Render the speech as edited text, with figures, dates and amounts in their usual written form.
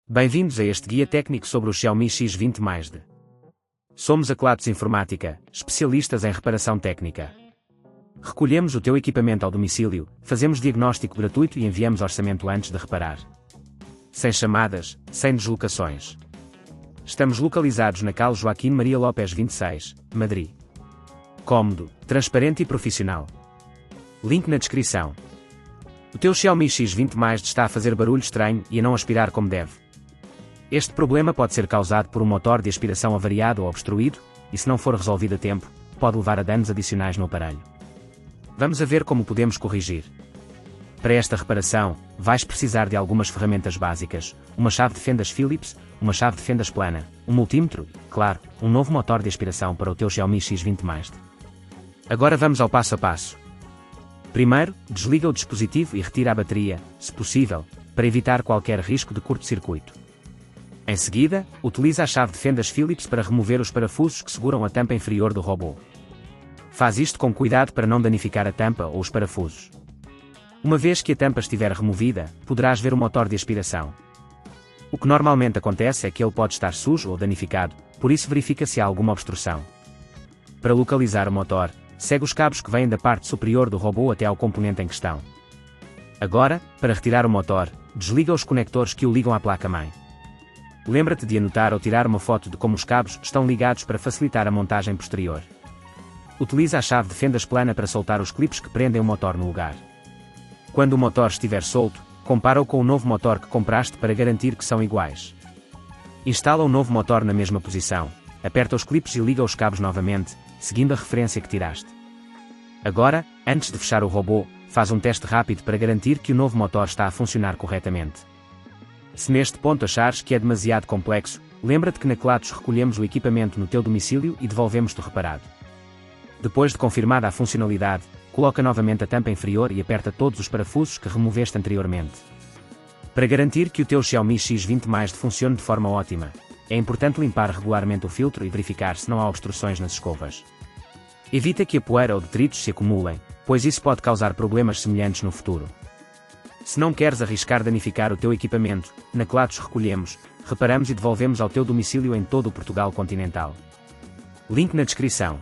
Bem-vindos a este guia técnico sobre o Xiaomi X20. Somos a Kelatos Informática, especialistas em reparação técnica. Recolhemos o teu equipamento ao domicílio, fazemos diagnóstico gratuito e enviamos orçamento antes de reparar. Sem chamadas, sem deslocações. Estamos localizados na Cal Joaquim Maria Lopes 26, Madrid. Cómodo, transparente e profissional. Link na descrição. O teu Xiaomi X20 está a fazer barulho estranho e a não aspirar como deve. Este problema pode ser causado por um motor de aspiração avariado ou obstruído, e se não for resolvido a tempo, pode levar a danos adicionais no aparelho. Vamos a ver como podemos corrigir. Para esta reparação, vais precisar de algumas ferramentas básicas, uma chave de fendas Phillips, uma chave de fendas plana, um multímetro e, claro, um novo motor de aspiração para o teu Xiaomi X20. Agora vamos ao passo a passo. Primeiro, desliga o dispositivo e retira a bateria, se possível, para evitar qualquer risco de curto-circuito. Em seguida, utiliza a chave de fendas Phillips para remover os parafusos que seguram a tampa inferior do robô. Faz isto com cuidado para não danificar a tampa ou os parafusos. Uma vez que a tampa estiver removida, poderás ver o motor de aspiração. O que normalmente acontece é que ele pode estar sujo ou danificado, por isso verifica se há alguma obstrução. Para localizar o motor, segue os cabos que vêm da parte superior do robô até ao componente em questão. Agora, para retirar o motor, desliga os conectores que o ligam à placa-mãe. Lembra-te de anotar ou tirar uma foto de como os cabos estão ligados para facilitar a montagem posterior. Utiliza a chave de fendas plana para soltar os clipes que prendem o motor no lugar. Quando o motor estiver solto, compara-o com o novo motor que compraste para garantir que são iguais. Instala o novo motor na mesma posição, aperta os clipes e liga os cabos novamente, seguindo a referência que tiraste. Agora, antes de fechar o robô, faz um teste rápido para garantir que o novo motor está a funcionar corretamente. Se neste ponto achares que é demasiado complexo, lembra-te que na Kelatos recolhemos o equipamento no teu domicílio e devolvemos-te reparado. Depois de confirmada a funcionalidade, coloca novamente a tampa inferior e aperta todos os parafusos que removeste anteriormente. Para garantir que o teu Xiaomi X20 funcione de forma ótima, é importante limpar regularmente o filtro e verificar se não há obstruções nas escovas. Evita que a poeira ou detritos se acumulem, pois isso pode causar problemas semelhantes no futuro. Se não queres arriscar danificar o teu equipamento, na Kelatos recolhemos, reparamos e devolvemos ao teu domicílio em todo o Portugal continental. Link na descrição.